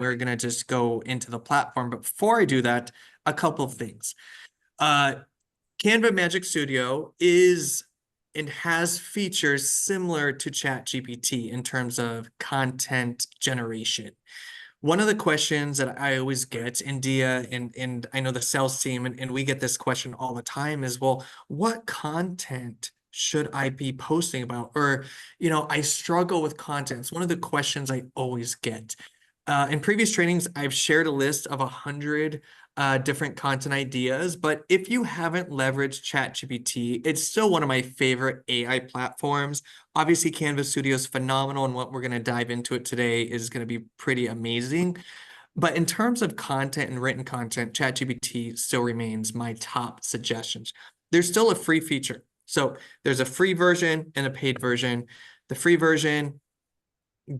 we're going to just go into the platform. But before I do that, a couple of things. Canva Magic Studio is and has features similar to ChatGPT in terms of content generation. One of the questions that I always get, India, and I know the sales team, and we get this question all the time is, well, what content should I be posting about? Or, I struggle with content. It's one of the questions I always get. In previous trainings, I've shared a list of 100 different content ideas, but if you haven't leveraged ChatGPT, it's still one of my favorite AI platforms. Obviously, Canva Studio is phenomenal, and what we're going to dive into it today is going to be pretty amazing. But in terms of content and written content, ChatGPT still remains my top suggestions. There's still a free feature. So there's a free version and a paid version. The free version,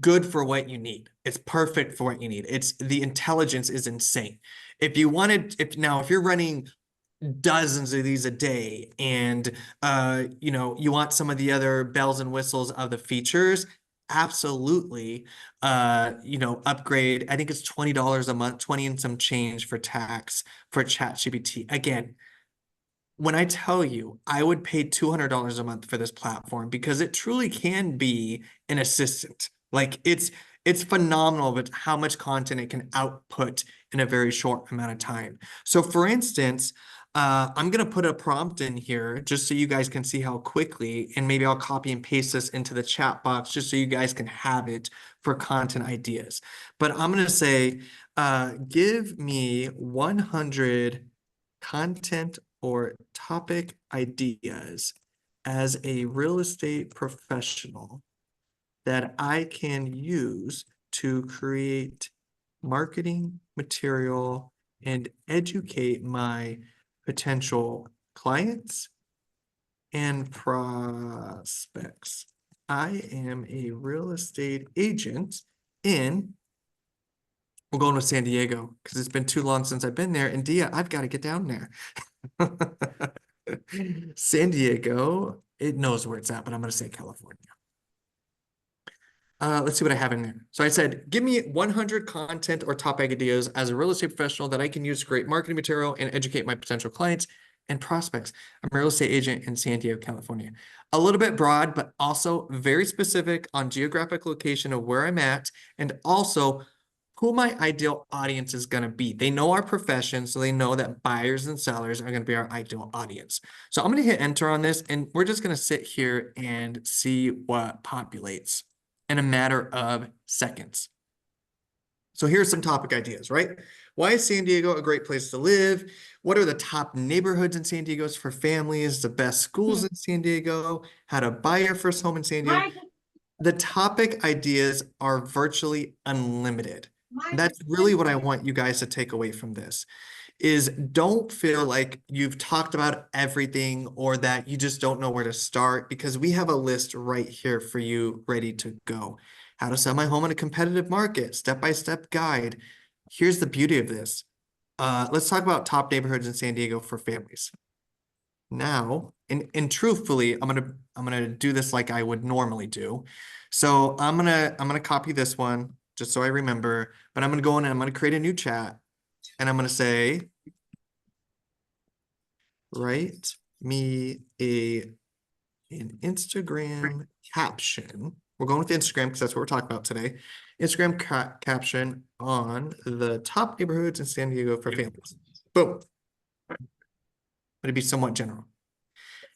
good for what you need. It's perfect for what you need. The intelligence is insane. If you're running dozens of these a day and you want some of the other bells and whistles of the features, absolutely upgrade. I think it's $20 a month, 20 and some change for tax for ChatGPT. Again, when I tell you I would pay $200 a month for this platform because it truly can be an assistant. Like it's phenomenal with how much content it can output in a very short amount of time. So for instance, I'm going to put a prompt in here just so you guys can see how quickly, and maybe I'll copy and paste this into the chat box just so you guys can have it for content ideas. But I'm going to say, give me 100 content or topic ideas as a real estate professional that I can use to create marketing material and educate my potential clients and prospects. I am a real estate agent we're going with San Diego because it's been too long since I've been there. And Dia, I've got to get down there. San Diego, it knows where it's at, but I'm going to say California. Let's see what I have in there. So I said, give me 100 content or topic ideas as a real estate professional that I can use to create marketing material and educate my potential clients and prospects. I'm a real estate agent in San Diego, California. A little bit broad, but also very specific on geographic location of where I'm at, and also who my ideal audience is going to be. They know our profession, so they know that buyers and sellers are going to be our ideal audience. So I'm going to hit enter on this, and we're just going to sit here and see what populates in a matter of seconds. So here's some topic ideas, right? Why is San Diego a great place to live? What are the top neighborhoods in San Diego for families? The best schools in San Diego? How to buy your first home in San Diego? The topic ideas are virtually unlimited. That's really what I want you guys to take away from this. Is don't feel like you've talked about everything or that you just don't know where to start, because we have a list right here for you ready to go. How to sell my home in a competitive market, step-by-step guide. Here's the beauty of this. Let's talk about top neighborhoods in San Diego for families. Now, and truthfully, I'm gonna do this like I would normally do. So I'm gonna copy this one just so I remember, but I'm gonna go in and I'm gonna create a new chat. And I'm going to say, write me an Instagram caption. We're going with Instagram because that's what we're talking about today. Instagram caption on the top neighborhoods in San Diego for families. Boom. It'd be somewhat general.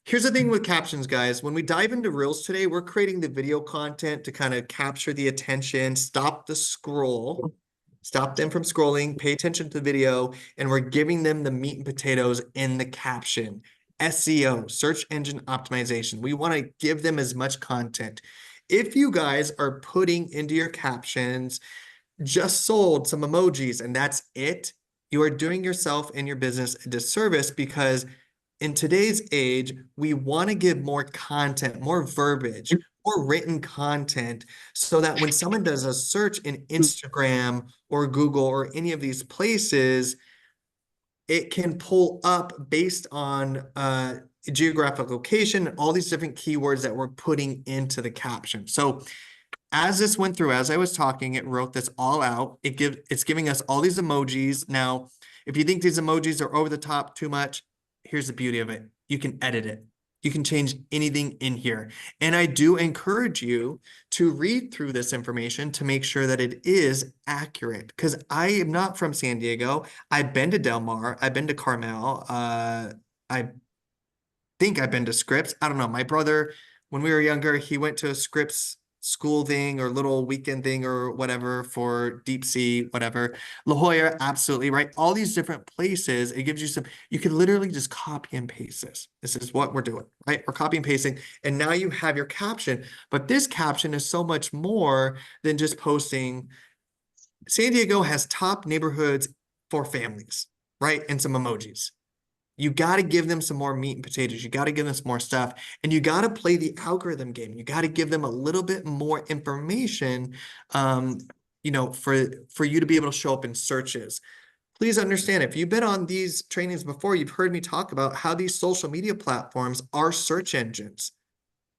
Here's the thing with captions, guys. When we dive into Reels today, we're creating the video content to kind of capture the attention, stop the scroll. Stop them from scrolling, pay attention to the video, and we're giving them the meat and potatoes in the caption. SEO, search engine optimization. We want to give them as much content. If you guys are putting into your captions, just sold some emojis and that's it, you are doing yourself and your business a disservice, because in today's age, we want to give more content, more verbiage, more written content, so that when someone does a search in Instagram or Google or any of these places, it can pull up based on geographic location and all these different keywords that we're putting into the caption. So as this went through, as I was talking, it wrote this all out. It's giving us all these emojis. Now, if you think these emojis are over the top too much, here's the beauty of it. You can edit it. You can change anything in here. And I do encourage you to read through this information to make sure that it is accurate. Because I am not from San Diego. I've been to Del Mar. I've been to Carmel. I think I've been to Scripps. I don't know. My brother, when we were younger, he went to a Scripps school thing or little weekend thing or whatever for deep sea, whatever. La Jolla, absolutely right. All these different places, it gives you some, you can literally just copy and paste this. This is what we're doing, right? We're copy and pasting, and now you have your caption. But this caption is so much more than just posting. San Diego has top neighborhoods for families, right? And some emojis. You got to give them some more meat and potatoes. You got to give them some more stuff. And you got to play the algorithm game. You got to give them a little bit more information, for you to be able to show up in searches. Please understand, if you've been on these trainings before, you've heard me talk about how these social media platforms are search engines.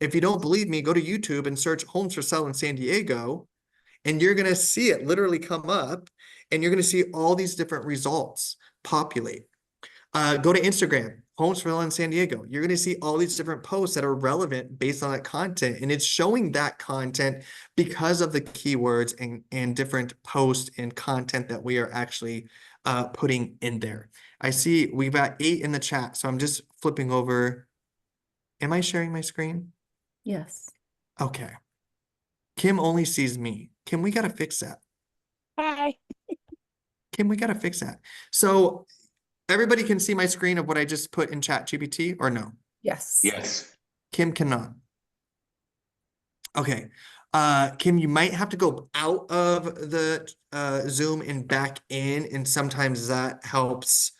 If you don't believe me, go to YouTube and search homes for sale in San Diego, and you're going to see it literally come up, and you're going to see all these different results populate. Go to Instagram, Homes for Sale in San Diego. You're going to see all these different posts that are relevant based on that content. And it's showing that content because of the keywords and different posts and content that we are actually putting in there. I see we've got 8 in the chat. So I'm just flipping over. Am I sharing my screen? Yes. Okay. Kim only sees me. Kim, we got to fix that. Hi. Kim, we got to fix that. So everybody can see my screen of what I just put in ChatGPT, or no? Yes. Yes. Kim cannot. Okay. Kim, you might have to go out of the Zoom and back in, and sometimes that helps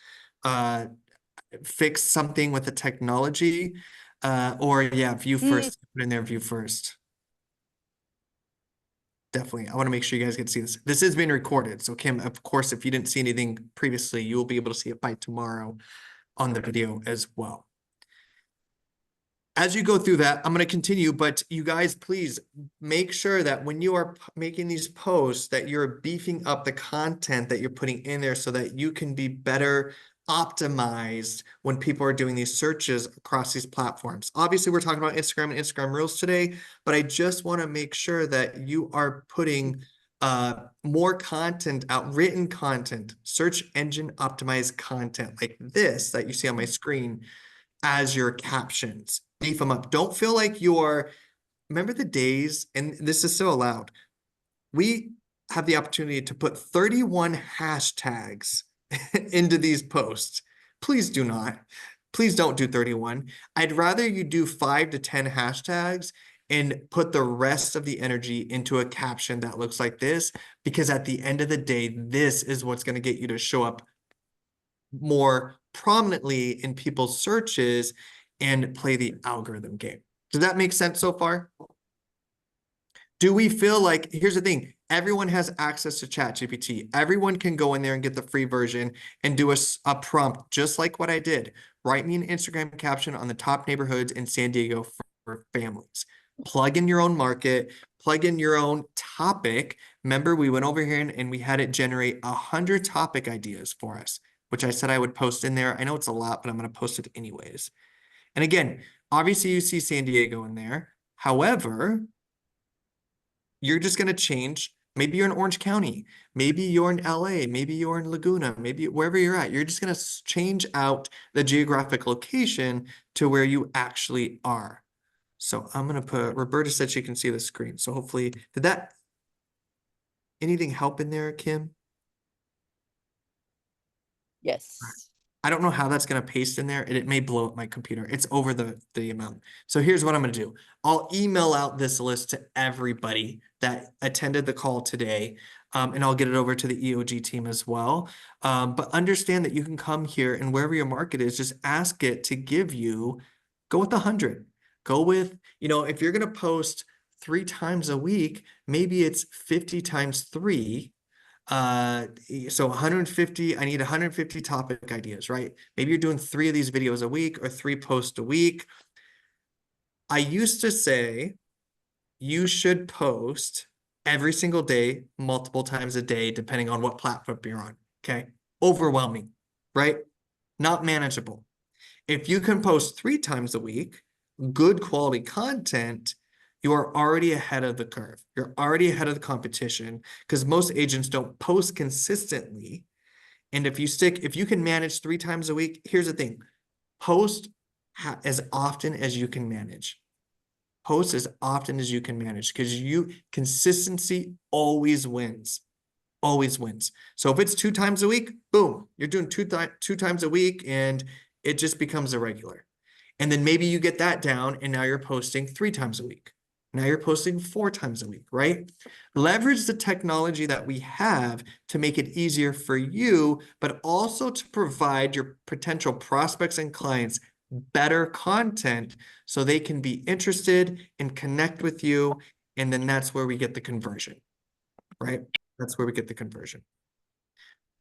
fix something with the technology. Or yeah, view first. Put in there, view first. Definitely. I want to make sure you guys get to see this. This is being recorded. So Kim, of course, if you didn't see anything previously, you will be able to see it by tomorrow on the video as well. As you go through that, I'm going to continue, but you guys, please make sure that when you are making these posts that you're beefing up the content that you're putting in there so that you can be better optimized when people are doing these searches across these platforms. Obviously, we're talking about Instagram and Instagram Reels today, but I just want to make sure that you are putting more content out, written content, search engine optimized content like this that you see on my screen as your captions. Beef them up. Don't feel like you're, remember the days, and this is so allowed. We have the opportunity to put 31 hashtags into these posts. Please do not. Please don't do 31. I'd rather you do 5 to 10 hashtags and put the rest of the energy into a caption that looks like this, because at the end of the day, this is what's going to get you to show up more prominently in people's searches and play the algorithm game. Does that make sense so far? Do we feel like, here's the thing, everyone has access to ChatGPT. Everyone can go in there and get the free version and do a prompt just like what I did. Write me an Instagram caption on the top neighborhoods in San Diego for families. Plug in your own market, plug in your own topic. Remember, we went over here and we had it generate 100 topic ideas for us, which I said I would post in there. I know it's a lot, but I'm going to post it anyways. And again, obviously you see San Diego in there. However, you're just going to change. Maybe you're in Orange County. Maybe you're in LA. Maybe you're in Laguna. Maybe wherever you're at, you're just going to change out the geographic location to where you actually are. So I'm going to put, Roberta said she can see the screen. So hopefully, did that, anything help in there, Kim? Yes. I don't know how that's going to paste in there, and it may blow up my computer. It's over the amount. So here's what I'm going to do. I'll email out this list to everybody that attended the call today, and I'll get it over to the EOG team as well. But understand that you can come here, and wherever your market is, just ask it to give you, go with 100. Go with, if you're going to post 3 times a week, maybe it's 50 times 3. So 150, I need 150 topic ideas, right? Maybe you're doing 3 of these videos a week or 3 posts a week. I used to say you should post every single day, multiple times a day, depending on what platform you're on. Okay. Overwhelming, right? Not manageable. If you can post 3 times a week, good quality content, you are already ahead of the curve. You're already ahead of the competition because most agents don't post consistently. And if you can manage 3 times a week, here's the thing, post as often as you can manage. Post as often as you can manage because consistency always wins. Always wins. So if it's 2 times a week, boom, you're doing two times a week and it just becomes a regular. And then maybe you get that down and now you're posting 3 times a week. Now you're posting 4 times a week, right? Leverage the technology that we have to make it easier for you, but also to provide your potential prospects and clients better content so they can be interested and connect with you. And then that's where we get the conversion, right? That's where we get the conversion.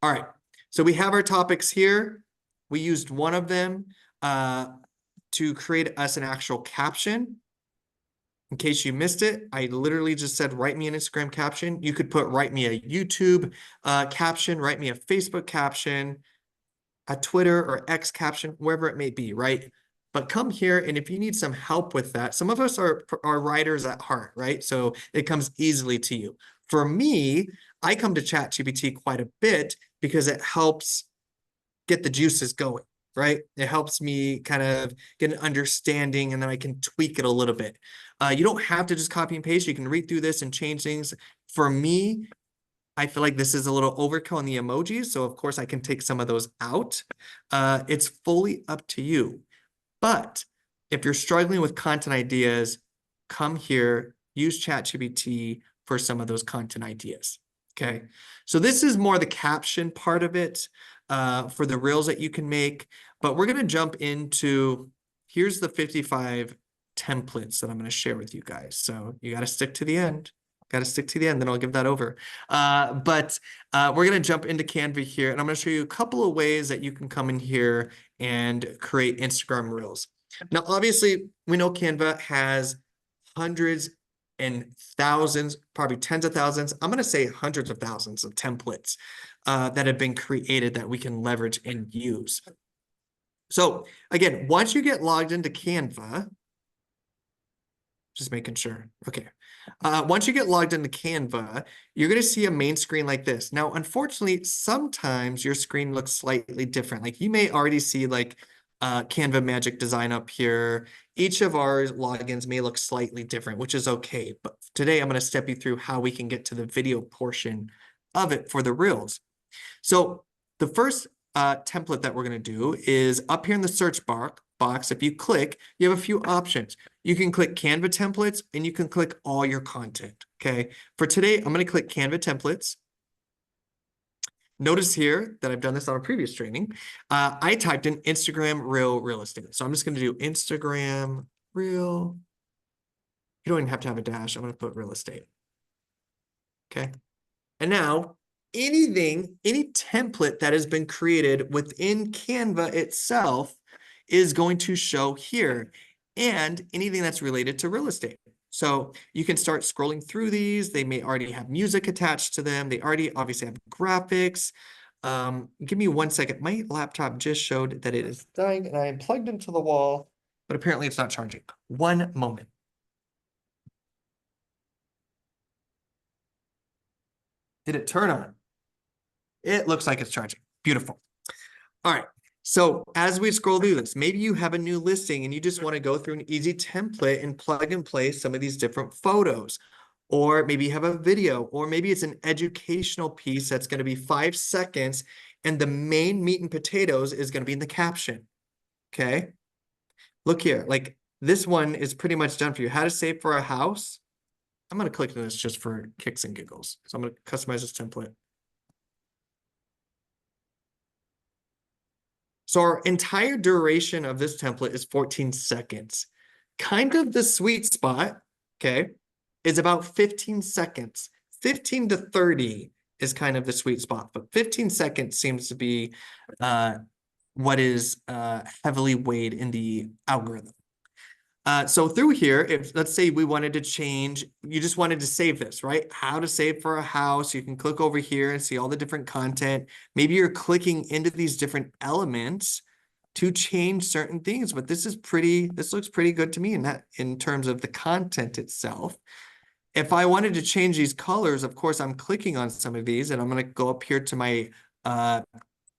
All right. So we have our topics here. We used one of them to create us an actual caption. In case you missed it, I literally just said, write me an Instagram caption. You could put, write me a YouTube caption, write me a Facebook caption, a Twitter or X caption, wherever it may be, right? But come here, and if you need some help with that, some of us are writers at heart, right? So it comes easily to you. For me, I come to ChatGPT quite a bit because it helps get the juices going, right? It helps me kind of get an understanding and then I can tweak it a little bit. You don't have to just copy and paste. You can read through this and change things. For me, I feel like this is a little overkill on the emojis. So of course I can take some of those out. It's fully up to you. But if you're struggling with content ideas, come here, use ChatGPT for some of those content ideas. Okay. So this is more the caption part of it for the reels that you can make. But we're going to jump into, here's the 55 templates that I'm going to share with you guys. So you got to stick to the end. Got to stick to the end, then I'll give that over. But we're going to jump into Canva here, and I'm going to show you a couple of ways that you can come in here and create Instagram Reels. Now, obviously, we know Canva has hundreds and thousands, probably tens of thousands. I'm going to say hundreds of thousands of templates that have been created that we can leverage and use. So again, once you get logged into Canva, just making sure. Okay. Once you get logged into Canva, you're going to see a main screen like this. Now, unfortunately, sometimes your screen looks slightly different. Like you may already see like Canva Magic Design up here. Each of our logins may look slightly different, which is okay. But today I'm going to step you through how we can get to the video portion of it for the Reels. So the first template that we're going to do is up here in the search box. If you click, you have a few options. You can click Canva templates and you can click all your content. Okay. For today, I'm going to click Canva templates. Notice here that I've done this on a previous training. I typed in Instagram real estate. So I'm just going to do Instagram real. You don't even have to have a dash. I'm going to put real estate. Okay. And now any template that has been created within Canva itself is going to show here, and anything that's related to real estate. So you can start scrolling through these. They may already have music attached to them. They already obviously have graphics. Give me 1 second. My laptop just showed that it is dying and I am plugged into the wall, but apparently it's not charging. 1 moment. Did it turn on? It looks like it's charging. Beautiful. All right. So as we scroll through this, maybe you have a new listing and you just want to go through an easy template and plug and play some of these different photos. Or maybe you have a video, or maybe it's an educational piece that's going to be 5 seconds and the main meat and potatoes is going to be in the caption. Okay. Look here, like this one is pretty much done for you. How to save for a house. I'm going to click on this just for kicks and giggles. So I'm going to customize this template. So our entire duration of this template is 14 seconds. Kind of the sweet spot, okay, is about 15 seconds. 15 to 30 is kind of the sweet spot, but 15 seconds seems to be what is heavily weighed in the algorithm. So through here, if let's say we wanted to change, you just wanted to save this, right? How to save for a house. You can click over here and see all the different content. Maybe you're clicking into these different elements to change certain things, but this looks pretty good to me in terms of the content itself. If I wanted to change these colors, of course, I'm clicking on some of these and I'm going to go up here to my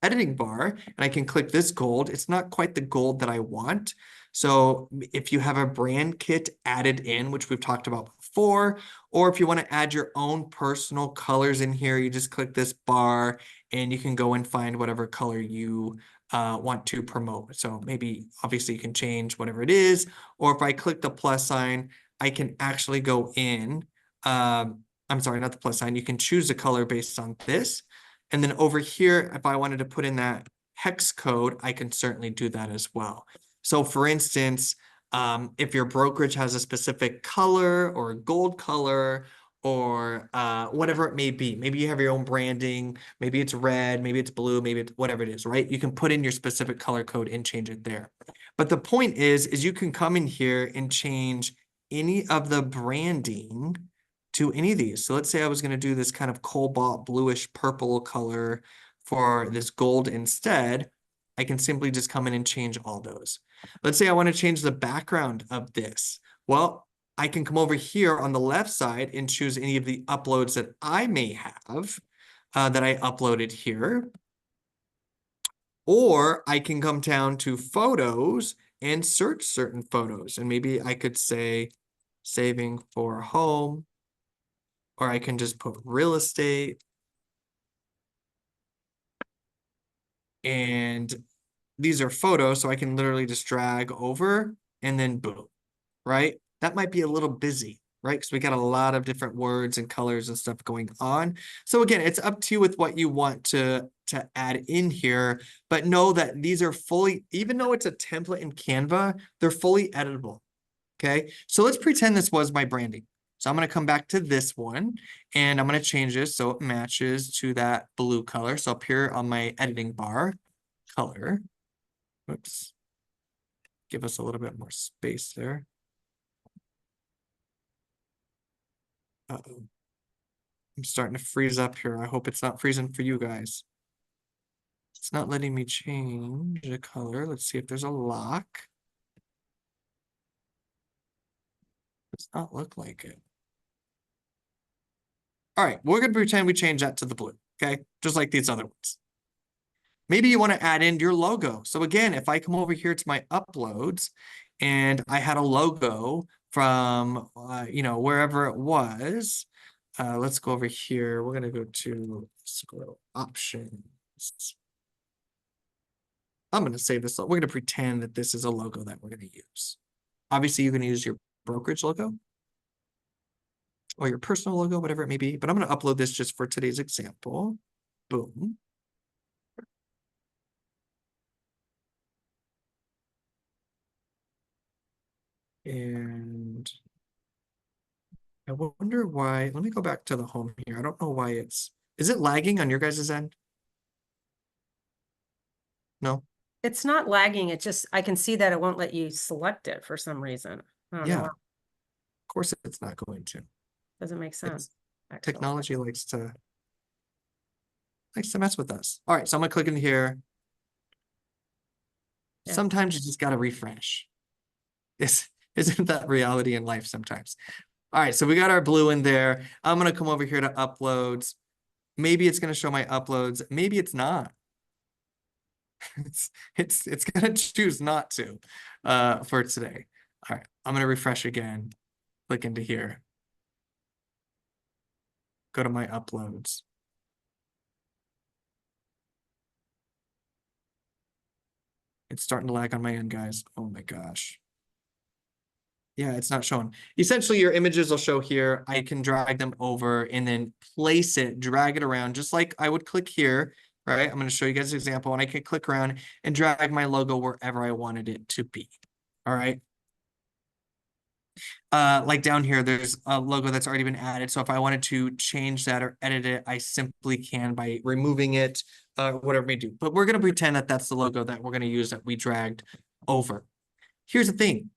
editing bar and I can click this gold. It's not quite the gold that I want. So if you have a brand kit added in, which we've talked about before, or if you want to add your own personal colors in here, you just click this bar and you can go and find whatever color you want to promote. So maybe obviously you can change whatever it is, or if I click the plus sign, I can actually go in. I'm sorry, not the plus sign. You can choose a color based on this. And then over here, if I wanted to put in that hex code, I can certainly do that as well. So for instance, if your brokerage has a specific color or a gold color or whatever it may be, maybe you have your own branding, maybe it's red, maybe it's blue, maybe it's whatever it is, right? You can put in your specific color code and change it there. But the point is you can come in here and change any of the branding to any of these. So let's say I was going to do this kind of cobalt bluish purple color for this gold instead. I can simply just come in and change all those. Let's say I want to change the background of this. Well, I can come over here on the left side and choose any of the uploads that I may have that I uploaded here. Or I can come down to photos and search certain photos. And maybe I could say saving for home, or I can just put real estate. And these are photos, so I can literally just drag over and then boom, right? That might be a little busy, right? Because we got a lot of different words and colors and stuff going on. So again, it's up to you with what you want to add in here, but know that these are fully, even though it's a template in Canva, they're fully editable, okay? So let's pretend this was my branding. So I'm going to come back to this one and I'm going to change this so it matches to that blue color. So up here on my editing bar, color, oops, give us a little bit more space there. Uh-oh. I'm starting to freeze up here. I hope it's not freezing for you guys. It's not letting me change the color. Let's see if there's a lock. Does not look like it. All right, we're going to pretend we change that to the blue, okay? Just like these other ones. Maybe you want to add in your logo. So again, if I come over here to my uploads and I had a logo from, wherever it was, let's go over here. We're going to go to scroll options. I'm going to save this. We're going to pretend that this is a logo that we're going to use. Obviously, you're going to use your brokerage logo or your personal logo, whatever it may be. But I'm going to upload this just for today's example. Boom. And I wonder why. Let me go back to the home here. I don't know why is it lagging on your guys' end? No? It's not lagging. It just, I can see that it won't let you select it for some reason. I don't Yeah. know. Of course it's not going to. Doesn't make sense. actually. Technology likes to mess with us. All right, so I'm gonna click in here. Yeah. Sometimes you just gotta refresh. Isn't that reality in life sometimes? All right, so we got our blue in there. I'm gonna come over here to uploads. Maybe it's gonna show my uploads. Maybe it's not. It's gonna choose not to for today. All right, I'm gonna refresh again. Click into here. Go to my uploads. It's starting to lag on my end, guys. Oh my gosh. Yeah, it's not showing. Essentially, your images will show here. I can drag them over and then place it, drag it around, just like I would click here, right? I'm going to show you guys an example, and I can click around and drag my logo wherever I wanted it to be. All right. Like down here, there's a logo that's already been added. So if I wanted to change that or edit it, I simply can by removing it, whatever we do. But we're going to pretend that that's the logo that we're going to use that we dragged over. Here's the thing.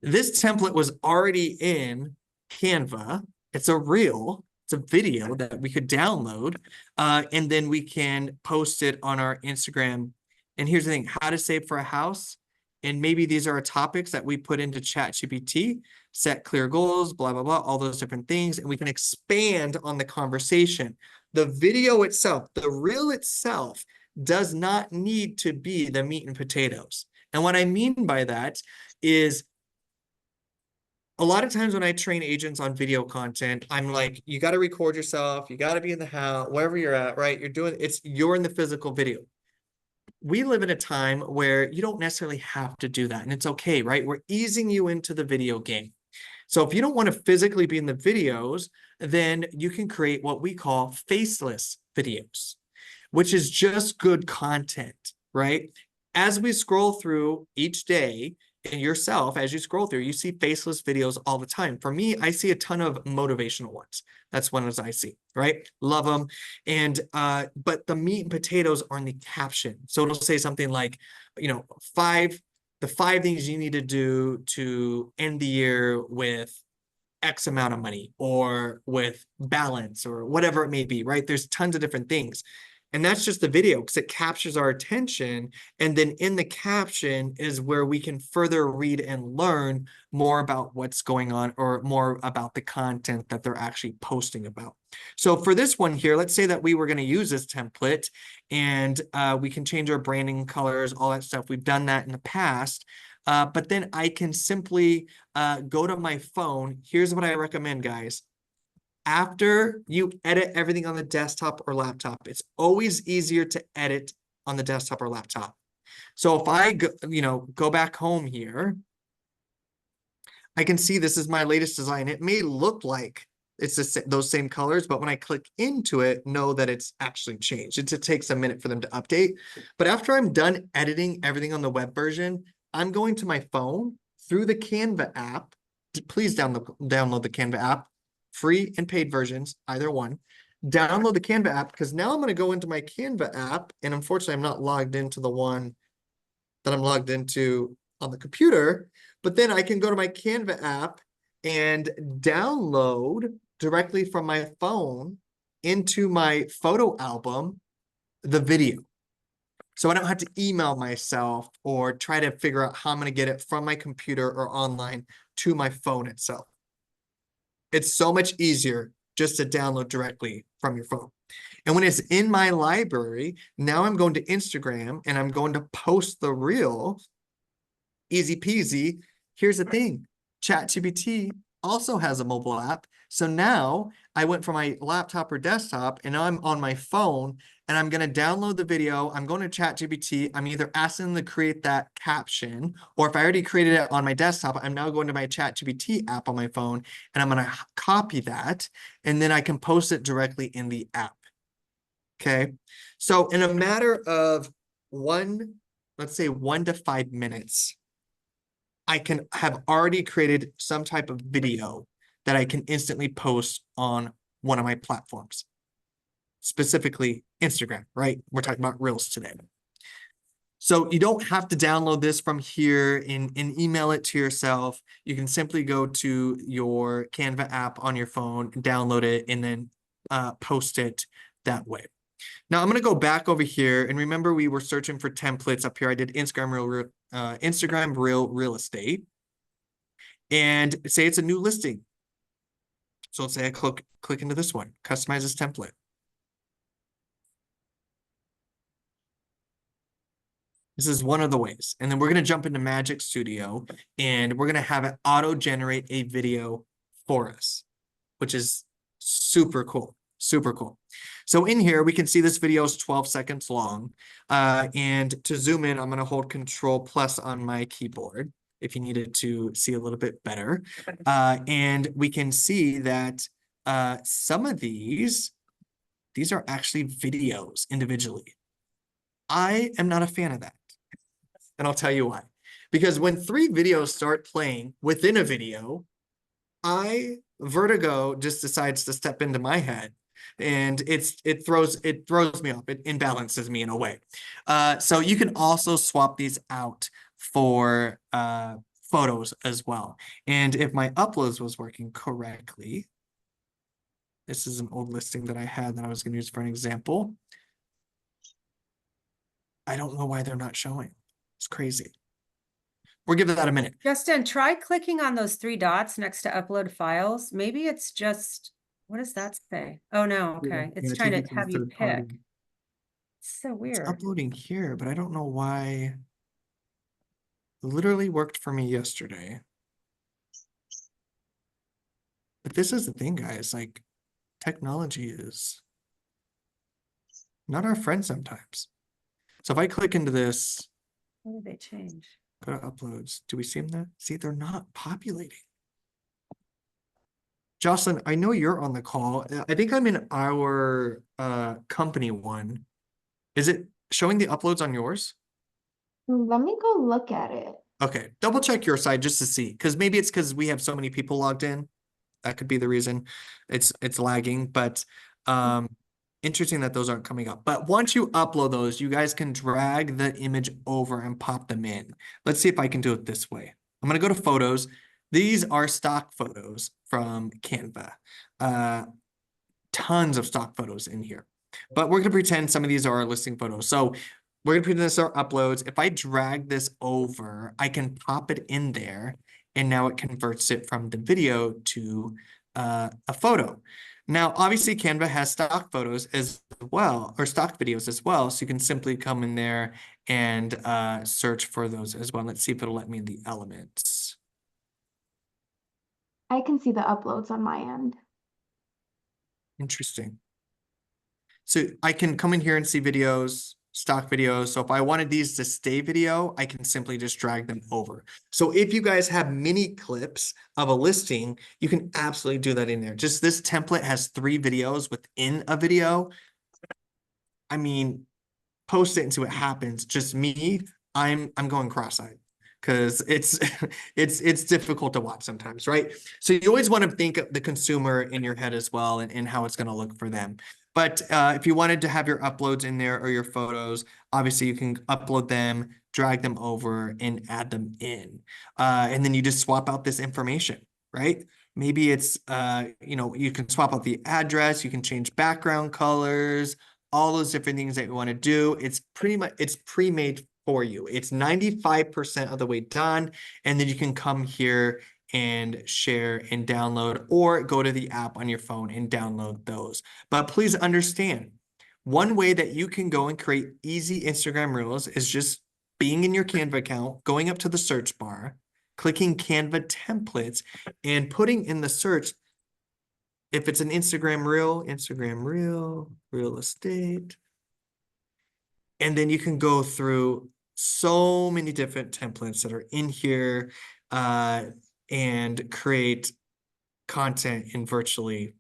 This template was already in Canva. It's a reel, it's a video that we could download, and then we can post it on our Instagram. And here's the thing, how to save for a house. And maybe these are topics that we put into ChatGPT, set clear goals, blah, blah, blah, all those different things. And we can expand on the conversation. The video itself, the reel itself, does not need to be the meat and potatoes. And what I mean by that is a lot of times when I train agents on video content, I'm like, you got to record yourself. You got to be in the house, wherever you're at, right? You're in the physical video. We live in a time where you don't necessarily have to do that. And it's okay, right? We're easing you into the video game. So if you don't want to physically be in the videos, then you can create what we call faceless videos, which is just good content, right? As we scroll through each day, and yourself, as you scroll through, you see faceless videos all the time. For me, I see a ton of motivational ones. That's one as I see, right? Love them. And but the meat and potatoes are in the caption. So it'll say something like, you know, the 5 things you need to do to end the year with X amount of money or with balance or whatever it may be, right? There's tons of different things. And that's just the video because it captures our attention. And then in the caption is where we can further read and learn more about what's going on or more about the content that they're actually posting about. So for this one here, let's say that we were going to use this template and we can change our branding colors, all that stuff. We've done that in the past. But then I can simply go to my phone. Here's what I recommend, guys. After you edit everything on the desktop or laptop, it's always easier to edit on the desktop or laptop. So if I go back home here, I can see this is my latest design. It may look like it's those same colors, but when I click into it, know that it's actually changed. It takes a minute for them to update. But after I'm done editing everything on the web version, I'm going to my phone through the Canva app. Please download the Canva app. Free and paid versions, either one. Download the Canva app because now I'm going to go into my Canva app. And unfortunately, I'm not logged into the one that I'm logged into on the computer. But then I can go to my Canva app and download directly from my phone into my photo album the video. So I don't have to email myself or try to figure out how I'm going to get it from my computer or online to my phone itself. It's so much easier just to download directly from your phone. And when it's in my library, now I'm going to Instagram and I'm going to post the reel. Easy peasy. Here's the thing. ChatGPT also has a mobile app. So now I went from my laptop or desktop and now I'm on my phone and I'm going to download the video. I'm going to ChatGPT. I'm either asking them to create that caption, or if I already created it on my desktop, I'm now going to my ChatGPT app on my phone and I'm going to copy that and then I can post it directly in the app. Okay. So in a matter of let's say 1 to 5 minutes, I can have already created some type of video that I can instantly post on one of my platforms, specifically Instagram, right? We're talking about Reels today. So you don't have to download this from here and email it to yourself. You can simply go to your Canva app on your phone, download it, and then post it that way. Now I'm going to go back over here and remember we were searching for templates up here. I did Instagram Reel real estate and say it's a new listing. So let's say I click into this one, customize this template. This is one of the ways. And then we're going to jump into Magic Studio and we're going to have it auto-generate a video for us, which is super cool. Super cool. So in here, we can see this video is 12 seconds long. And to zoom in, I'm going to hold Control+ on my keyboard if you needed to see a little bit better. And we can see that some of these are actually videos individually. I am not a fan of that. And I'll tell you why. Because when 3 videos start playing within a video, vertigo just decides to step into my head. And it throws me off. It imbalances me in a way. So you can also swap these out for photos as well. And if my uploads was working correctly, this is an old listing that I had that I was going to use for an example. I don't know why they're not showing. It's crazy. We'll give that a minute. Justin, try clicking on those three dots next to upload files. Maybe it's just, what does that say? Oh, no, okay. It's Yeah, trying take to it the have you third pick. party. It's so It's weird. uploading here, but I don't know why. It literally worked for me yesterday. But this is the thing, guys, like technology is not our friend sometimes. So if I click into this, What did they change? go to uploads, do we see them there? See, they're not populating. Jocelyn, I know you're on the call. I think I'm in our company one. Is it showing the uploads on yours? Let me go look at it. Okay, double check your side just to see, because maybe it's because we have so many people logged in. That could be the reason it's lagging, but interesting that those aren't coming up. But once you upload those, you guys can drag the image over and pop them in. Let's see if I can do it this way. I'm gonna go to photos. These are stock photos from Canva. Tons of stock photos in here, but we're gonna pretend some of these are our listing photos. So we're gonna pretend this are uploads. If I drag this over, I can pop it in there, and now it converts it from the video to a photo. Now, obviously, Canva has stock photos as well, or stock videos as well. So you can simply come in there and search for those as well. Let's see if it'll let me in the elements. I can see the uploads on my end. Interesting. So I can come in here and see videos, stock videos. So if I wanted these to stay video, I can simply just drag them over. So if you guys have mini clips of a listing, you can absolutely do that in there. Just this template has 3 videos within a video. I mean, post it and see what happens. Just me, I'm going cross-eyed because it's it's difficult to watch sometimes, right? So you always want to think of the consumer in your head as well, and how it's going to look for them. But if you wanted to have your uploads in there or your photos, obviously you can upload them, drag them over, and add them in. And then you just swap out this information, right? Maybe it's, you can swap out the address, you can change background colors, all those different things that you want to do. It's pre-made for you. It's 95% of the way done. And then you can come here and share and download, or go to the app on your phone and download those. But please understand, one way that you can go and create easy Instagram Reels is just being in your Canva account, going up to the search bar, clicking Canva templates, and putting in the search, if it's an Instagram reel, real estate. And then you can go through so many different templates that are in here and create content in virtually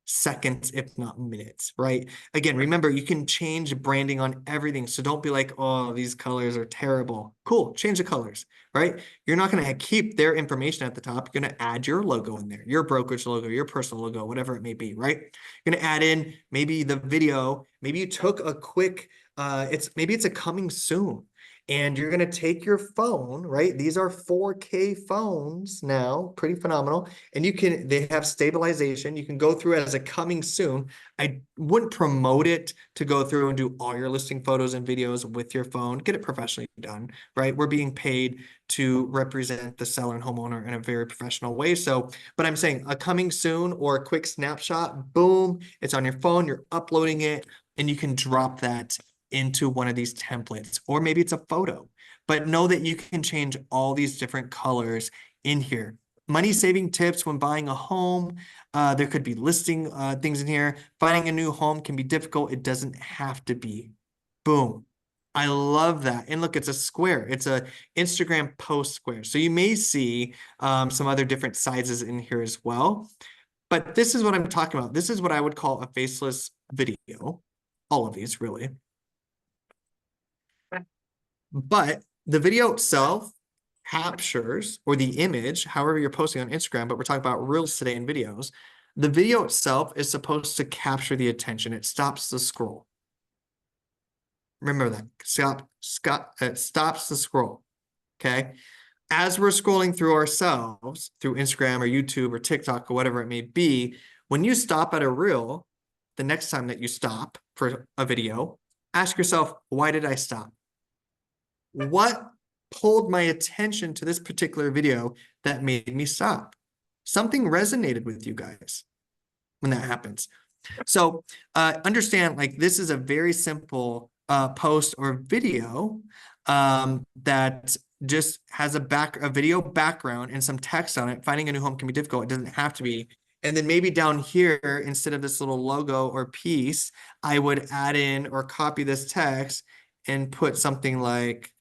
seconds, if not minutes, right? Again, remember, you can change branding on everything. So don't be like, oh, these colors are terrible. Cool, change the colors, right? You're not going to keep their information at the top. You're going to add your logo in there, your brokerage logo, your personal logo, whatever it may be, right? You're going to add in maybe the video. Maybe you took a quick, maybe it's a coming soon. And you're going to take your phone, right? These are 4K phones now, pretty phenomenal. And they have stabilization. You can go through it as a coming soon. I wouldn't promote it to go through and do all your listing photos and videos with your phone. Get it professionally done, right? We're being paid to represent the seller and homeowner in a very professional way. So, but I'm saying a coming soon or a quick snapshot, boom, it's on your phone, you're uploading it, and you can drop that into one of these templates, or maybe it's a photo, but know that you can change all these different colors in here. Money saving tips when buying a home. There could be listing things in here. Finding a new home can be difficult. It doesn't have to be. Boom. I love that. And look, it's a square. It's a Instagram post square. So you may see some other different sizes in here as well. But this is what I'm talking about. This is what I would call a faceless video. All of these, really. But the video itself captures, or the image, however you're posting on Instagram, but we're talking about Reels today in videos. The video itself is supposed to capture the attention. It stops the scroll. Remember that. It stops the scroll. Okay. as we're scrolling through ourselves, through Instagram or YouTube or TikTok or whatever it may be, when you stop at a reel, the next time that you stop for a video, ask yourself, why did I stop? What pulled my attention to this particular video that made me stop? Something resonated with you guys when that happens. So understand, like, this is a very simple post or video that just has a video background and some text on it. Finding a new home can be difficult. It doesn't have to be. And then maybe down here, instead of this little logo or piece, I would add in or copy this text and put something like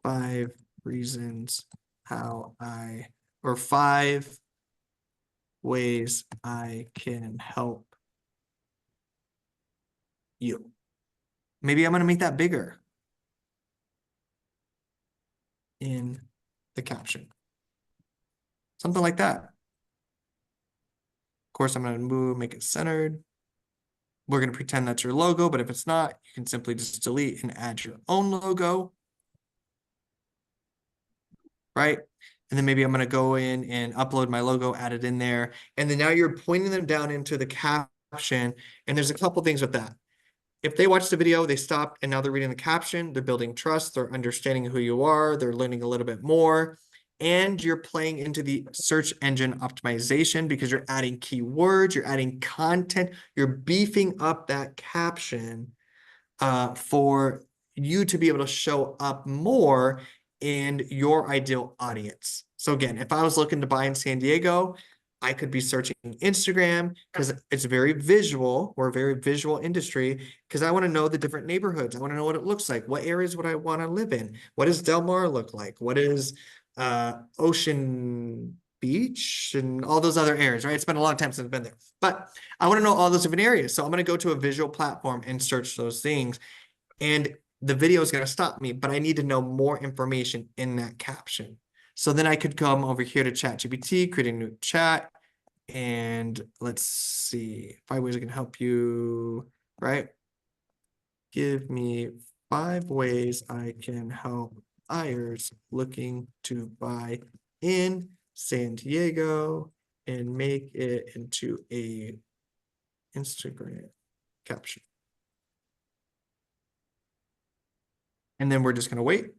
5 reasons how or 5 ways I can help you. Maybe I'm going to make that bigger in the caption. Something like that. Of course, I'm going to make it centered. We're going to pretend that's your logo, but if it's not, you can simply just delete and add your own logo. Right? And then maybe I'm going to go in and upload my logo, add it in there. And then now you're pointing them down into the caption. And there's a couple things with that. If they watch the video, they stop, and now they're reading the caption, they're building trust, they're understanding who you are, they're learning a little bit more, and you're playing into the search engine optimization because you're adding keywords, you're adding content, you're beefing up that caption for you to be able to show up more in your ideal audience. So again, if I was looking to buy in San Diego, I could be searching Instagram because it's very visual. We're a very visual industry because I want to know the different neighborhoods. I want to know what it looks like. What areas would I want to live in? What does Del Mar look like? What is Ocean Beach and all those other areas, right? It's been a long time since I've been there, but I want to know all those different areas. So I'm going to go to a visual platform and search those things. And the video is going to stop me, but I need to know more information in that caption. So then I could come over here to ChatGPT, create a new chat, and let's see, 5 ways I can help you, right? Give me 5 ways I can help buyers looking to buy in San Diego and make it into a Instagram caption. And then we're just going to wait,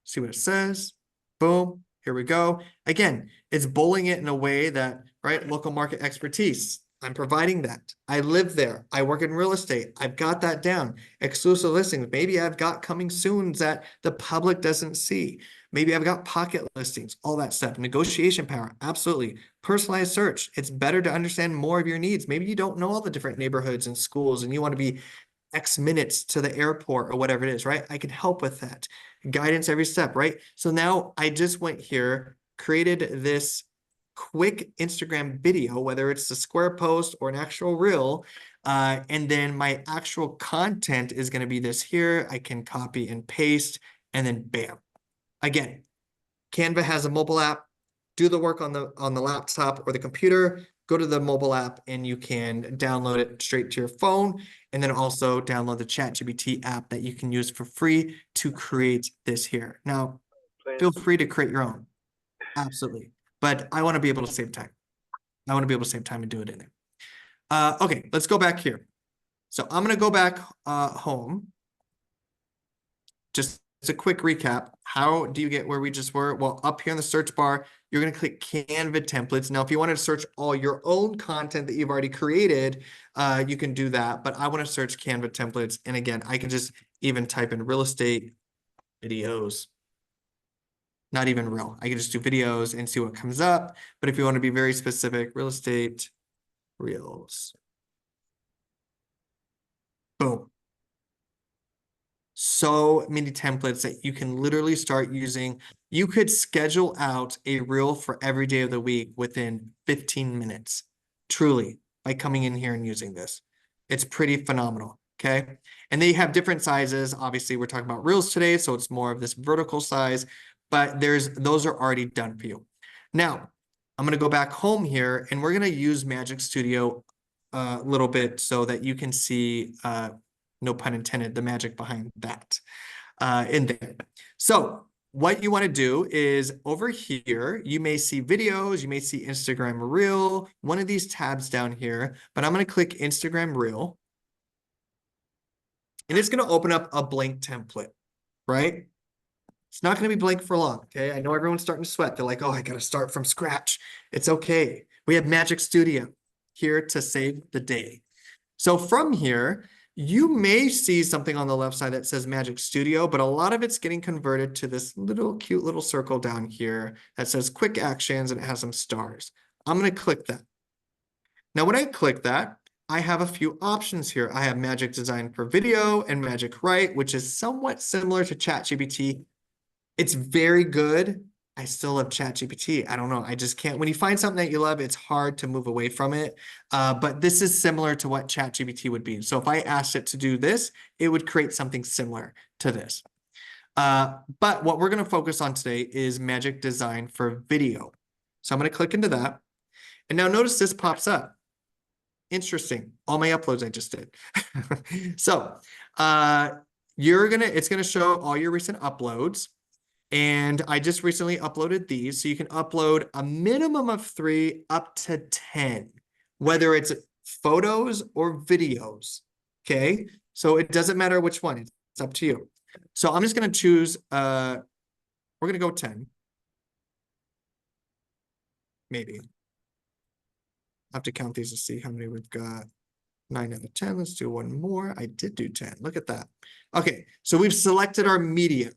see what it says. Boom, here we go. Again, it's bullying it in a way that, right, local market expertise. I'm providing that. I live there. I work in real estate. I've got that down. Exclusive listings. Maybe I've got coming soons that the public doesn't see. Maybe I've got pocket listings, all that stuff. Negotiation power, absolutely. Personalized search. It's better to understand more of your needs. Maybe you don't know all the different neighborhoods and schools and you want to be X minutes to the airport or whatever it is, right? I can help with that. Guidance every step, right? So now I just went here, created this quick Instagram video, whether it's a square post or an actual reel, and then my actual content is going to be this here. I can copy and paste, and then bam. Again, Canva has a mobile app. Do the work on the laptop or the computer. Go to the mobile app and you can download it straight to your phone, and then also download the ChatGPT app that you can use for free to create this here. Now, feel free to create your own. Absolutely. But I want to be able to save time. I want to be able to save time and do it in there. Okay, let's go back here. So I'm going to go back home. Just a quick recap. How do you get where we just were? Well, up here in the search bar, you're going to click Canva templates. Now, if you want to search all your own content that you've already created, you can do that. But I want to search Canva templates. And again, I can just even type in real estate videos. Not even real. I can just do videos and see what comes up. But if you want to be very specific, real estate reels. Boom. So many templates that you can literally start using. You could schedule out a reel for every day of the week within 15 minutes, truly, by coming in here and using this. It's pretty phenomenal, okay? And they have different sizes. Obviously, we're talking about reels today, so it's more of this vertical size, but those are already done for you. Now, I'm going to go back home here, and we're going to use Magic Studio a little bit so that you can see no pun intended, the magic behind that in there. So what you want to do is over here, you may see videos, you may see Instagram Reel, one of these tabs down here, but I'm going to click Instagram Reel. And it's going to open up a blank template, right? It's not going to be blank for long, okay? I know everyone's starting to sweat. They're like, oh, I got to start from scratch. It's okay. We have Magic Studio here to save the day. So from here, you may see something on the left side that says Magic Studio, but a lot of it's getting converted to this little cute little circle down here that says quick actions and it has some stars. I'm going to click that. Now, when I click that, I have a few options here. I have Magic Design for Video and Magic Write, which is somewhat similar to ChatGPT. It's very good. I still love ChatGPT. I don't know. I just can't. When you find something that you love, it's hard to move away from it. But this is similar to what ChatGPT would be. So if I asked it to do this, it would create something similar to this. But what we're going to focus on today is Magic Design for Video. So I'm going to click into that. And now notice this pops up. Interesting. All my uploads I just did. So it's going to show all your recent uploads. And I just recently uploaded these. So you can upload a minimum of 3 up to 10, whether it's photos or videos. Okay. So it doesn't matter which one. It's up to you. So I'm just going to choose, we're going to go 10. Maybe. I have to count these to see how many we've got. 9 out of 10. Let's do one more. I did do 10. Look at that. Okay. So we've selected our media.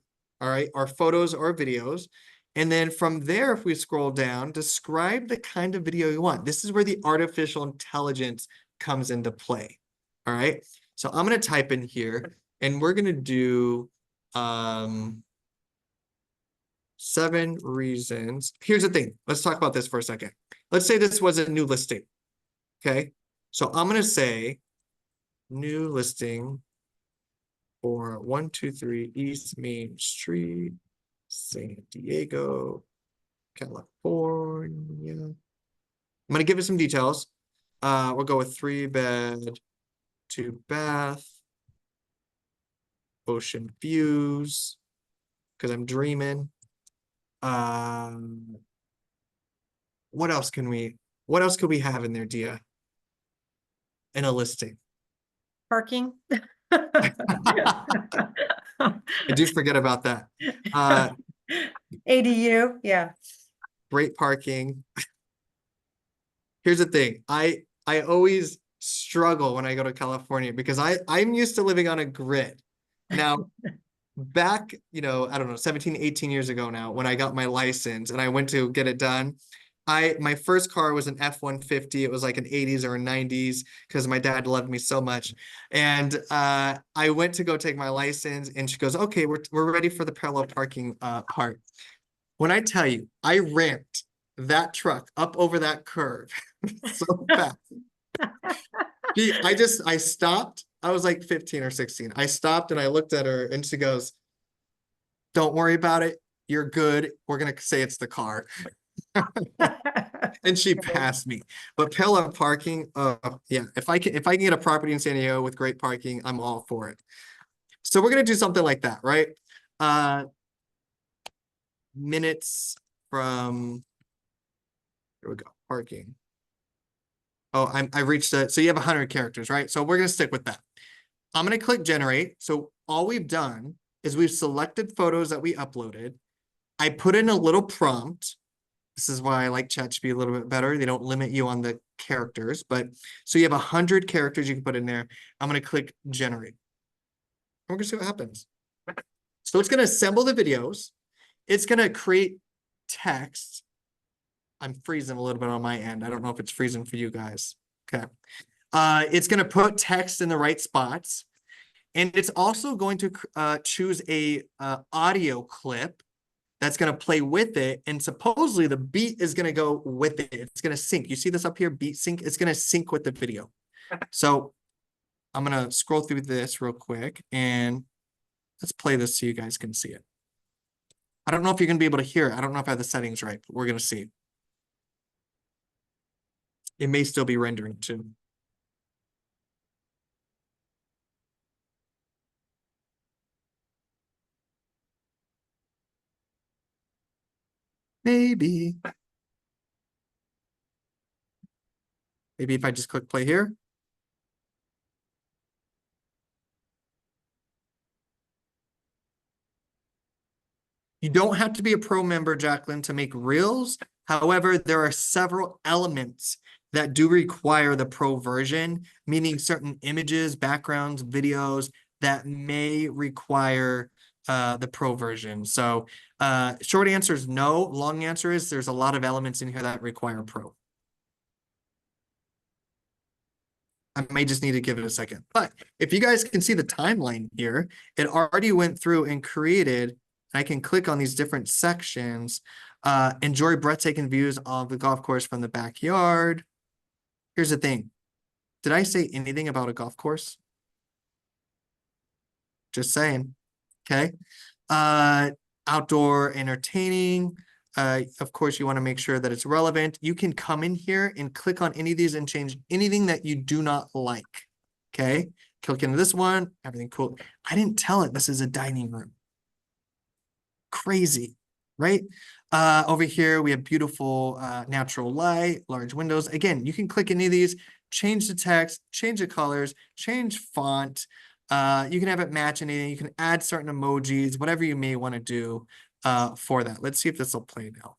All right, our photos or videos. And then from there, if we scroll down, describe the kind of video you want. This is where the artificial intelligence comes into play. All right, so I'm going to type in here and we're going to do 7 reasons. Here's the thing. Let's talk about this for a second. Let's say this was a new listing. Okay, so I'm going to say new listing for 123 East Main Street, San Diego, California. I'm gonna give it some details. We'll go with 3-bed, 2-bath, ocean views, because I'm dreaming. What else could we have in there, Dia? In a listing. Parking. I do forget about that. ADU, yeah. Great parking. Here's the thing. I always struggle when I go to California because I'm used to living on a grid. Now, back, I don't know, 17, 18 years ago now, when I got my license and I went to get it done, my first car was an F-150. It was like an 80s or a 90s because my dad loved me so much. And I went to go take my license and she goes, okay, we're ready for the parallel parking part. When I tell you, I ramped that truck up over that curve so fast. I stopped. I was like 15 or 16. I stopped and I looked at her and she goes, don't worry about it. You're good. We're going to say it's the car. And she passed me. But parallel parking, yeah, if I can get a property in San Diego with great parking, I'm all for it. So we're going to do something like that, right? Minutes from, here we go, parking. Oh, I reached that. So you have 100 characters, right? So we're going to stick with that. I'm going to click generate. So all we've done is we've selected photos that we uploaded. I put in a little prompt. This is why I like ChatGPT a little bit better. They don't limit you on the characters, but so you have 100 characters you can put in there. I'm going to click generate. We're going to see what happens. So it's going to assemble the videos. It's going to create text. I'm freezing a little bit on my end. I don't know if it's freezing for you guys. Okay. It's going to put text in the right spots. And it's also going to choose a audio clip that's going to play with it. And supposedly the beat is going to go with it. It's going to sync. You see this up here, beat sync? It's going to sync with the video. So I'm going to scroll through this real quick and let's play this so you guys can see it. I don't know if you're going to be able to hear it. I don't know if I have the settings right, but we're going to see. It may still be rendering too. Maybe. Maybe if I just click play here. You don't have to be a pro member, Jacqueline, to make reels. However, there are several elements that do require the pro version, meaning certain images, backgrounds, videos that may require the pro version. So short answer is no. Long answer is there's a lot of elements in here that require pro. I may just need to give it a second. But if you guys can see the timeline here, it already went through and created. I can click on these different sections. Enjoy breathtaking views of the golf course from the backyard. Here's the thing. Did I say anything about a golf course? Just saying. Okay. Outdoor entertaining. Of course, you want to make sure that it's relevant. You can come in here and click on any of these and change anything that you do not like. Okay. Click into this one. Everything cool. I didn't tell it this is a dining room. Crazy, right? Over here, we have beautiful natural light, large windows. Again, you can click any of these, change the text, change the colors, change font. You can have it match anything. You can add certain emojis, whatever you may want to do for that. Let's see if this will play now.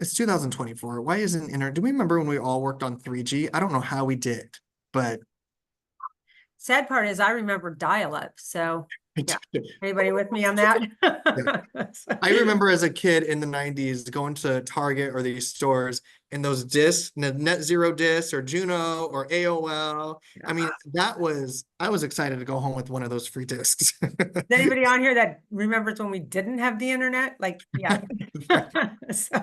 It's 2024. Why isn't internet? Do we remember when we all worked on 3G? I don't know how we did, but Sad part is I remember dial-up, so yeah. Anybody with me on that? I remember as a kid in the 90s going to Target or these stores and those discs, Net Zero discs or Juno or AOL. I mean, I was excited to go home with one of those free discs. Is anybody on here that remembers when we didn't have the internet? Like, yeah. So,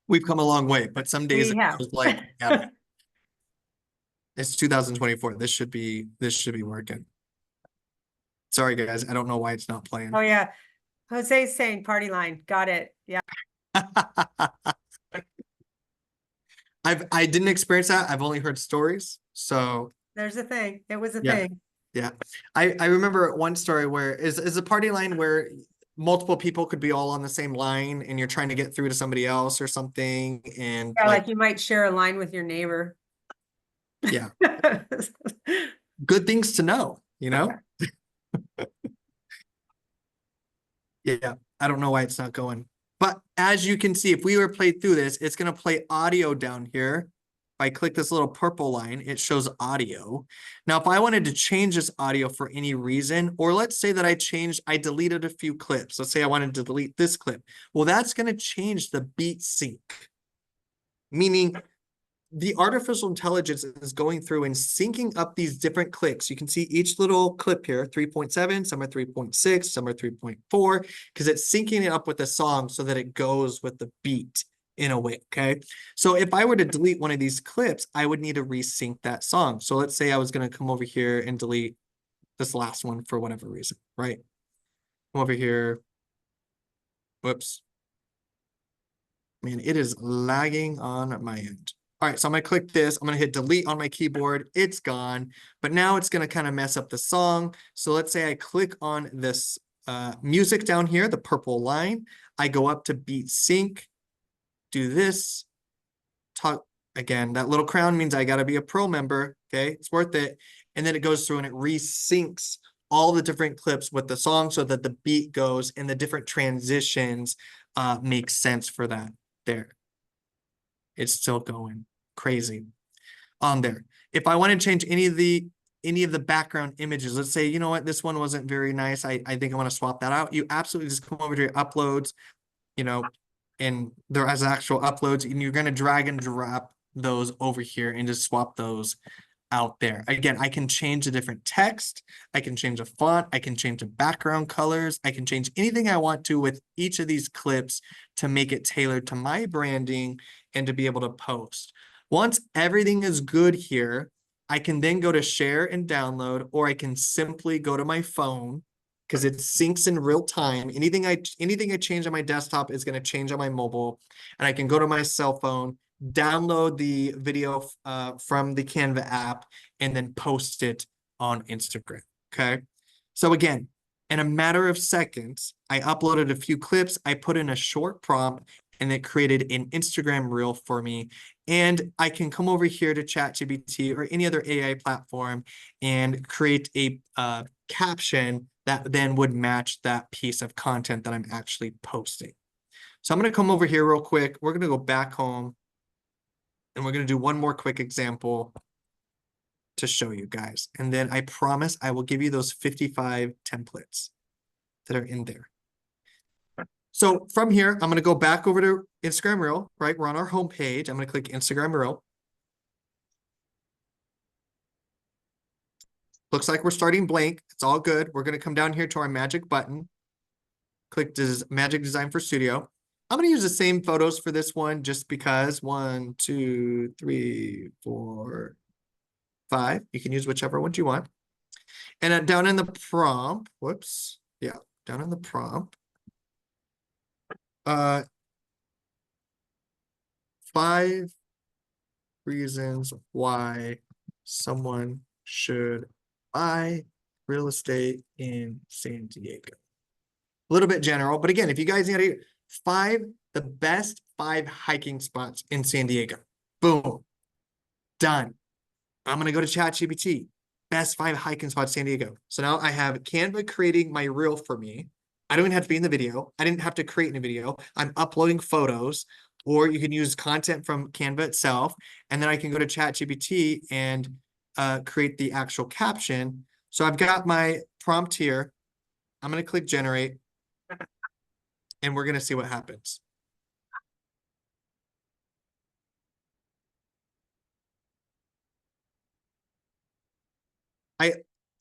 We've come a long way, but some days we it have. was like, yeah, it's 2024. This should be working. Sorry, guys. I don't know why it's not playing. Oh, yeah. Jose's saying party line. Got it. Yeah. I didn't experience that. I've only heard stories. So There's a thing. It was a yeah. thing. Yeah. I remember one story where is a party line where multiple people could be all on the same line and you're trying to get through to somebody else or something. And Yeah, like you might share a line with your neighbor. yeah, good things to know, you know? Yeah, I don't know why it's not going. But as you can see, if we were played through this, it's going to play audio down here. If I click this little purple line, it shows audio. Now, if I wanted to change this audio for any reason, or let's say that I deleted a few clips. Let's say I wanted to delete this clip. Well, that's going to change the beat sync. Meaning the artificial intelligence is going through and syncing up these different clicks. You can see each little clip here, 3.7, some are 3.6, some are 3.4, because it's syncing it up with the song so that it goes with the beat in a way, okay? So if I were to delete one of these clips, I would need to resync that song. So let's say I was going to come over here and delete this last one for whatever reason, right? Come over here. Whoops. Man, it is lagging on my end. All right, so I'm gonna click this. I'm gonna hit delete on my keyboard. It's gone, but now it's gonna kind of mess up the song. So let's say I click on this music down here, the purple line. I go up to beat sync, do this, talk again. That little crown means I gotta be a pro member, okay? It's worth it. And then it goes through and it resyncs all the different clips with the song so that the beat goes and the different transitions make sense for that there. It's still going crazy on there. If I want to change any of the background images, let's say, you know what, this one wasn't very nice. I think I want to swap that out. You absolutely just come over to your uploads, you know, and there as actual uploads, and you're going to drag and drop those over here and just swap those out there. Again, I can change the different text. I can change the font. I can change the background colors. I can change anything I want to with each of these clips to make it tailored to my branding and to be able to post. Once everything is good here, I can then go to share and download, or I can simply go to my phone because it syncs in real time. Anything I change on my desktop is going to change on my mobile, and I can go to my cell phone, download the video from the Canva app, and then post it on Instagram. Okay. So again, in a matter of seconds, I uploaded a few clips, I put in a short prompt, and it created an Instagram reel for me. And I can come over here to ChatGPT or any other AI platform and create a caption that then would match that piece of content that I'm actually posting. So I'm going to come over here real quick. We're going to go back home and we're going to do one more quick example to show you guys. And then I promise I will give you those 55 templates that are in there. So from here, I'm going to go back over to Instagram Reel, right? We're on our home page. I'm going to click Instagram Reel. Looks like we're starting blank. It's all good. We're going to come down here to our magic button. Click Magic Design for Studio. I'm going to use the same photos for this one just because 1, 2, 3, 4, 5. You can use whichever ones you want. And then down in the prompt, whoops. Yeah, down in the prompt. 5 reasons why someone should buy real estate in San Diego. A little bit general, but again, if you guys need the best 5 hiking spots in San Diego. Boom. Done. I'm going to go to ChatGPT. Best 5 hiking spots in San Diego. So now I have Canva creating my reel for me. I don't even have to be in the video. I didn't have to create a video. I'm uploading photos, or you can use content from Canva itself. And then I can go to ChatGPT and create the actual caption. So I've got my prompt here. I'm going to click generate. And we're going to see what happens.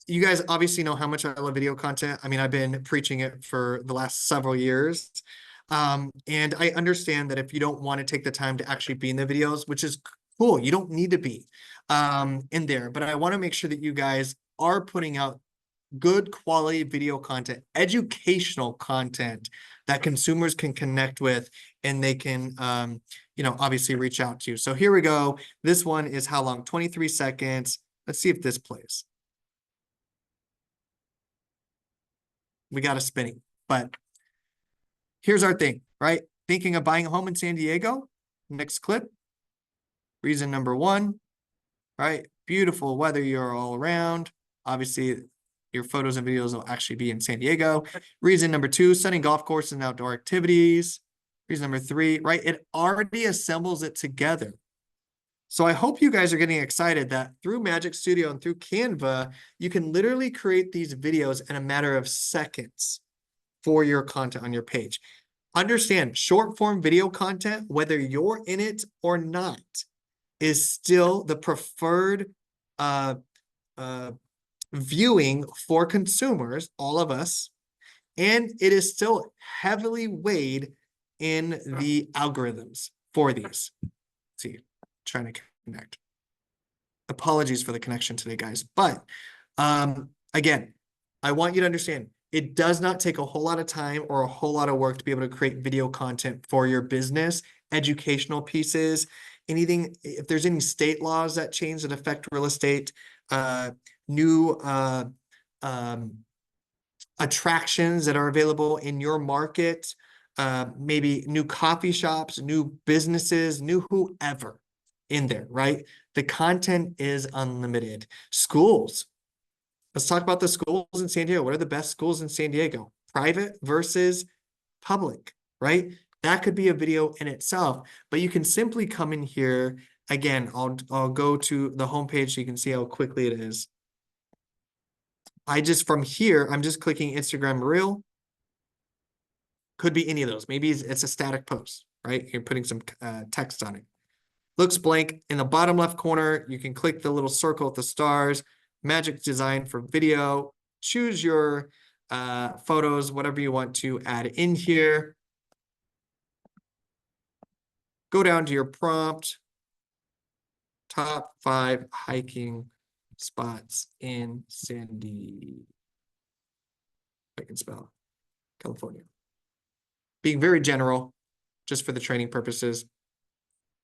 You guys obviously know how much I love video content. I mean, I've been preaching it for the last several years. And I understand that if you don't want to take the time to actually be in the videos, which is cool, you don't need to be in there. But I want to make sure that you guys are putting out good quality video content, educational content that consumers can connect with and they can, obviously reach out to. So here we go. This one is how long? 23 seconds. Let's see if this plays. We got a spinning, but here's our thing, right? Thinking of buying a home in San Diego. Next clip. Reason number 1, right? Beautiful weather you're all around. Obviously, your photos and videos will actually be in San Diego. Reason number 2, stunning golf courses and outdoor activities. Reason number 3, right? It already assembles it together. So I hope you guys are getting excited that through Magic Studio and through Canva, you can literally create these videos in a matter of seconds for your content on your page. Understand, short form video content, whether you're in it or not, is still the preferred viewing for consumers, all of us, and it is still heavily weighed in the algorithms for these. Let's see, trying to connect. Apologies for the connection today, guys. But again, I want you to understand, it does not take a whole lot of time or a whole lot of work to be able to create video content for your business, educational pieces, anything. If there's any state laws that change that affect real estate, new attractions that are available in your market, maybe new coffee shops, new businesses, new whoever in there, right? The content is unlimited. Schools. Let's talk about the schools in San Diego. What are the best schools in San Diego? Private versus public, right? That could be a video in itself, but you can simply come in here. Again, I'll go to the homepage so you can see how quickly it is. From here, I'm just clicking Instagram Reel. Could be any of those. Maybe it's a static post, right? You're putting some text on it. Looks blank. In the bottom left corner, you can click the little circle with the stars, Magic Design for video. Choose your photos, whatever you want to add in here. Go down to your prompt. Top 5 hiking spots in San Diego. I can spell California. Being very general, just for the training purposes.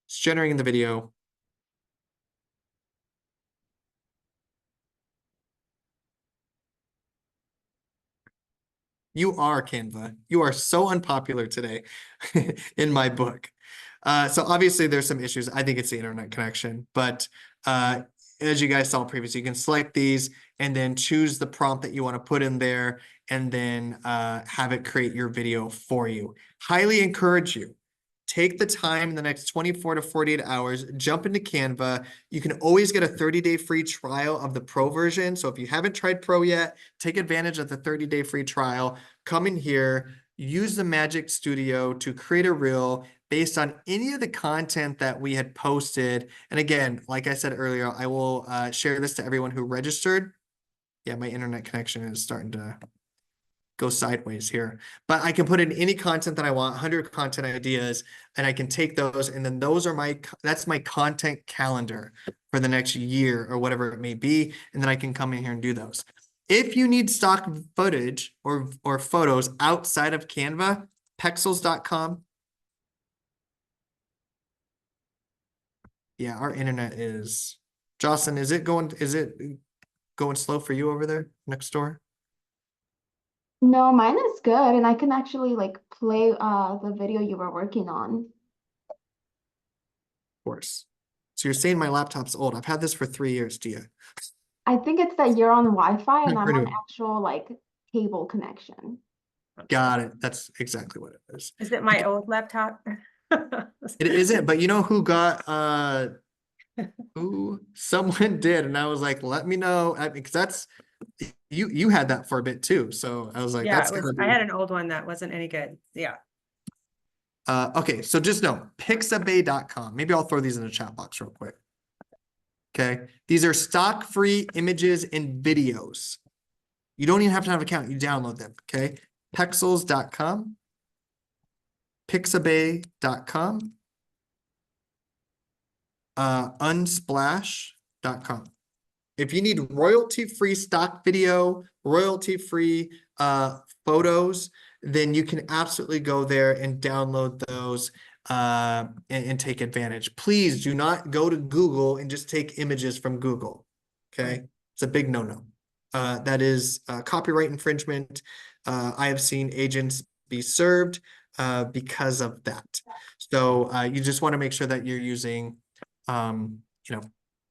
It's generating the video. You are Canva. You are so unpopular today in my book. So obviously there's some issues. I think it's the internet connection, but as you guys saw previously, you can select these and then choose the prompt that you want to put in there and then have it create your video for you. Highly encourage you. Take the time in the next 24 to 48 hours, jump into Canva. You can always get a 30-day free trial of the Pro version. So if you haven't tried Pro yet, take advantage of the 30-day free trial. Come in here, use the Magic Studio to create a reel based on any of the content that we had posted. And again, like I said earlier, I will share this to everyone who registered. Yeah, my internet connection is starting to go sideways here, but I can put in any content that I want, 100 content ideas, and I can take those, and then those are that's my content calendar for the next year or whatever it may be, and then I can come in here and do those. If you need stock footage or photos outside of Canva, pexels.com. Yeah, our internet is, Jocelyn, is it going slow for you over there next door? No, mine is good, and I can actually like play the video you were working on. Course. So you're saying my laptop's old. I've had this for 3 years, Dia. I think it's that you're on Wi-Fi and I'm Pretty on new. actual like cable connection. Got it. That's exactly what it is. Is it my old laptop? It isn't, but you know who got who someone did, and I was like, let me know, because that's you had that for a bit too. So I was like, Yeah, that's it was, gotta I be had an old one that wasn't any good. Yeah. okay. So just know pixabay.com. Maybe I'll throw these in the chat box real quick. Okay, these are stock free images and videos. You don't even have to have an account, you download them. Okay, pexels.com, pixabay.com, unsplash.com. If you need royalty-free stock video, royalty-free photos, then you can absolutely go there and download those and take advantage. Please do not go to Google and just take images from Google. Okay, it's a big no-no. That is copyright infringement. I have seen agents be served because of that. So you just want to make sure that you're using,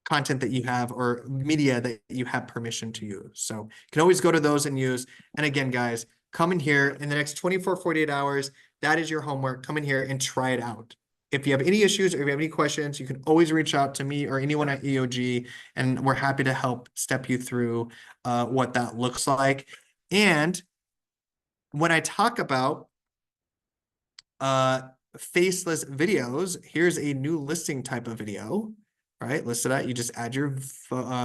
content that you have or media that you have permission to use. So you can always go to those and use. And again, guys, come in here in the next 24, 48 hours. That is your homework. Come in here and try it out. If you have any issues or if you have any questions, you can always reach out to me or anyone at EOG, and we're happy to help step you through what that looks like. And when I talk about faceless videos, here's a new listing type of video. Right, listed at, you just add your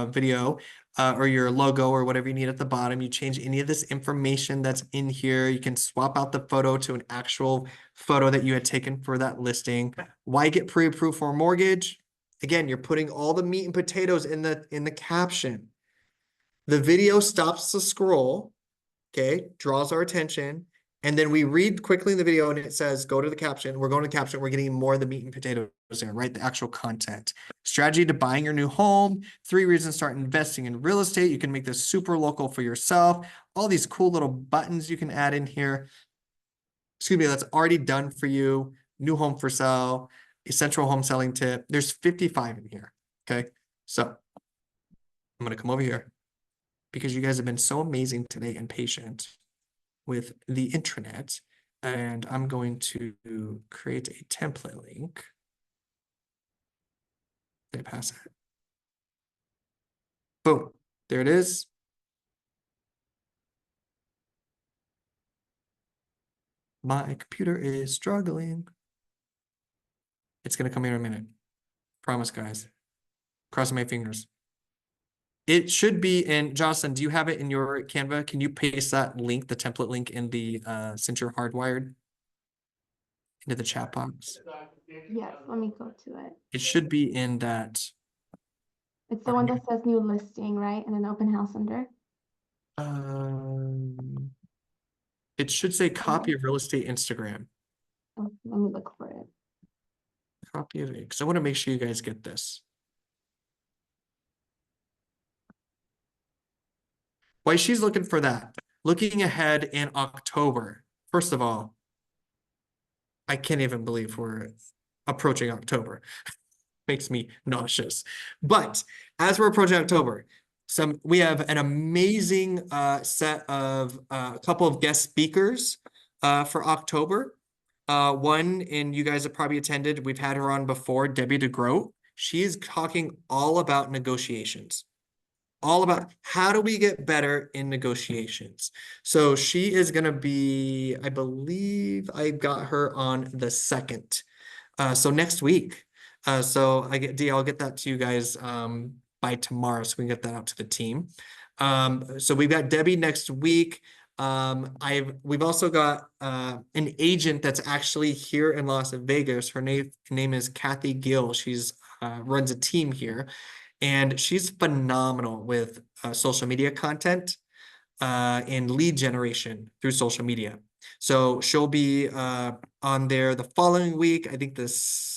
video or your logo or whatever you need at the bottom. You change any of this information that's in here. You can swap out the photo to an actual photo that you had taken for that listing. Why get pre-approved for a mortgage? Again, you're putting all the meat and potatoes in the caption. The video stops the scroll, okay, draws our attention. And then we read quickly in the video and it says, go to the caption. We're going to the caption. We're getting more of the meat and potatoes there, right? The actual content. Strategy to buying your new home. 3 reasons to start investing in real estate. You can make this super local for yourself. All these cool little buttons you can add in here. Excuse me, that's already done for you. New home for sale. Essential home selling tip. There's 55 in here, okay? So I'm going to come over here because you guys have been so amazing today and patient with the intranet, and I'm going to create a template link. Did I pass it? Boom, there it is. My computer is struggling. It's gonna come here in a minute. Promise, guys. Crossing my fingers. It should be in, Jocelyn, do you have it in your Canva? Can you paste that link, the template link in the, since you're hardwired, into the chat box? Yes, let me go to it. It should be in that. It's the one that says new listing, right? And an open house under. It should say copy of real estate Instagram. Oh, let me look for it. Copy of it, because I want to make sure you guys get this. While she's looking for that, looking ahead in October, first of all, I can't even believe we're approaching October. Makes me nauseous. But as we're approaching October, we have an amazing set of a couple of guest speakers for October. One, and you guys have probably attended, we've had her on before, Debbie DeGroat. She is talking all about negotiations, all about how do we get better in negotiations. So she is going to be, I believe I got her on the 2nd. So next week. So I'll get that to you guys by tomorrow, so we can get that out to the team. So we've got Debbie next week. We've also got an agent that's actually here in Las Vegas. Her name is Kathy Gill. She's runs a team here, and she's phenomenal with social media content and lead generation through social media. So she'll be on there the following week. I think this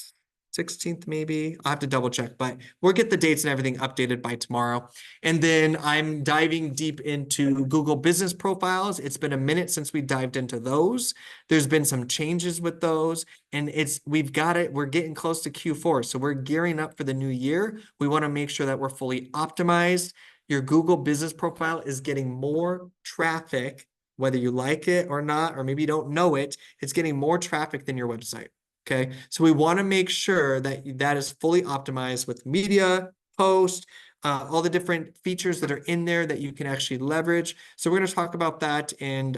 16th, maybe. I'll have to double check, but we'll get the dates and everything updated by tomorrow. And then I'm diving deep into Google business profiles. It's been a minute since we dived into those. There's been some changes with those, and we've got it. We're getting close to Q4. So we're gearing up for the new year. We want to make sure that we're fully optimized. Your Google business profile is getting more traffic, whether you like it or not, or maybe you don't know it, it's getting more traffic than your website. Okay, so we want to make sure that that is fully optimized with media, post, all the different features that are in there that you can actually leverage. So we're going to talk about that and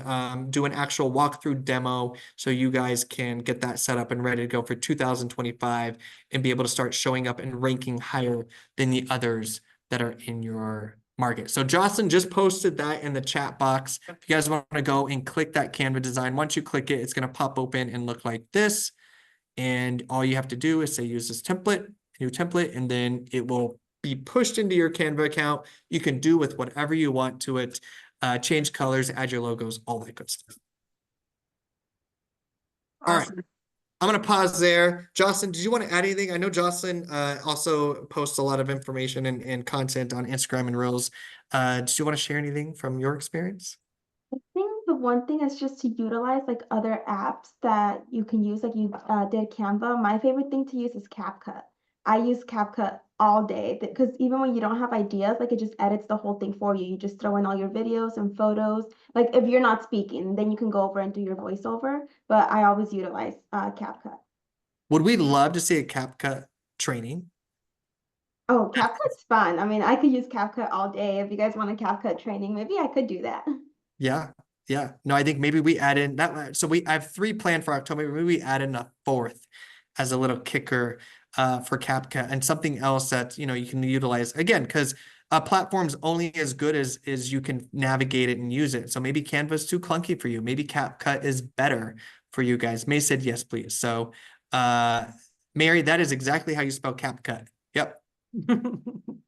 do an actual walkthrough demo so you guys can get that set up and ready to go for 2025 and be able to start showing up and ranking higher than the others that are in your market. So Jocelyn just posted that in the chat box. If you guys want to go and click that Canva design, once you click it, it's going to pop open and look like this. And all you have to do is say use this template, new template, and then it will be pushed into your Canva account. You can do with whatever you want to it, change colors, add your logos, all that good stuff. All right, I'm going to pause there. Jocelyn, did you want to add anything? I know Jocelyn also posts a lot of information and content on Instagram and Reels. Did you want to share anything from your experience? I think the one thing is just to utilize like other apps that you can use, like you did Canva. My favorite thing to use is CapCut. I use CapCut all day because even when you don't have ideas, like it just edits the whole thing for you. You just throw in all your videos and photos. Like if you're not speaking, then you can go over and do your voiceover. But I always utilize CapCut. Would we love to see a CapCut training? Oh, CapCut's fun. I mean, I could use CapCut all day. If you guys want a CapCut training, maybe I could do that. Yeah. Yeah. No, I think maybe we add in that. So I have 3 planned for October. Maybe we add in a 4th as a little kicker for CapCut, and something else that, you can utilize again, because a platform's only as good as you can navigate it and use it. So maybe Canva's too clunky for you. Maybe CapCut is better for you guys. May said yes, please. So Mary, that is exactly how you spell CapCut. Yep.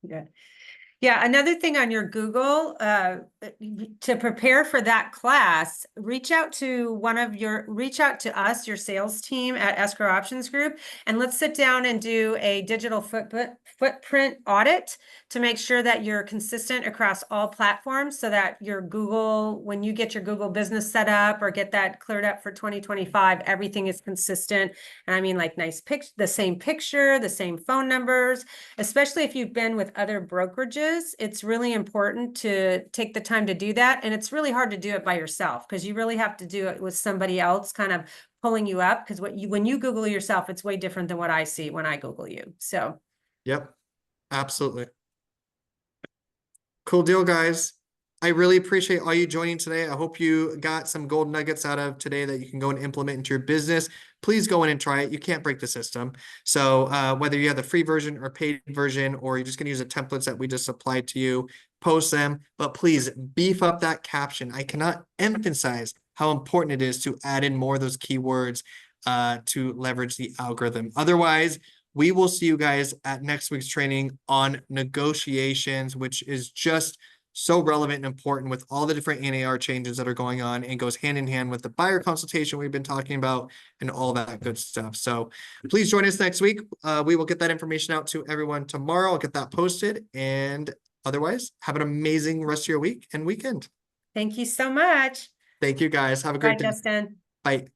Yeah. Yeah, another thing on your Google, to prepare for that class, reach out to us, your sales team at Escrow Options Group, and let's sit down and do a digital footprint audit to make sure that you're consistent across all platforms so that your Google, when you get your Google business set up or get that cleared up for 2025, everything is consistent. And I mean, like the same picture, the same phone numbers, especially if you've been with other brokerages. It's really important to take the time to do that. And it's really hard to do it by yourself because you really have to do it with somebody else kind of pulling you up. Because when you Google yourself, it's way different than what I see when I Google you. So. Yep. Absolutely. Cool deal, guys. I really appreciate all you joining today. I hope you got some gold nuggets out of today that you can go and implement into your business. Please go in and try it. You can't break the system. So whether you have the free version or paid version, or you're just going to use the templates that we just applied to you, post them. But please beef up that caption. I cannot emphasize how important it is to add in more of those keywords to leverage the algorithm. Otherwise, we will see you guys at next week's training on negotiations, which is just so relevant and important with all the different NAR changes that are going on, and goes hand in hand with the buyer consultation we've been talking about and all that good stuff. So please join us next week. We will get that information out to everyone tomorrow. I'll get that posted, and otherwise have an amazing rest of your week and weekend. Thank you so much. Thank you guys. Have a Bye, great day. Justin. Bye.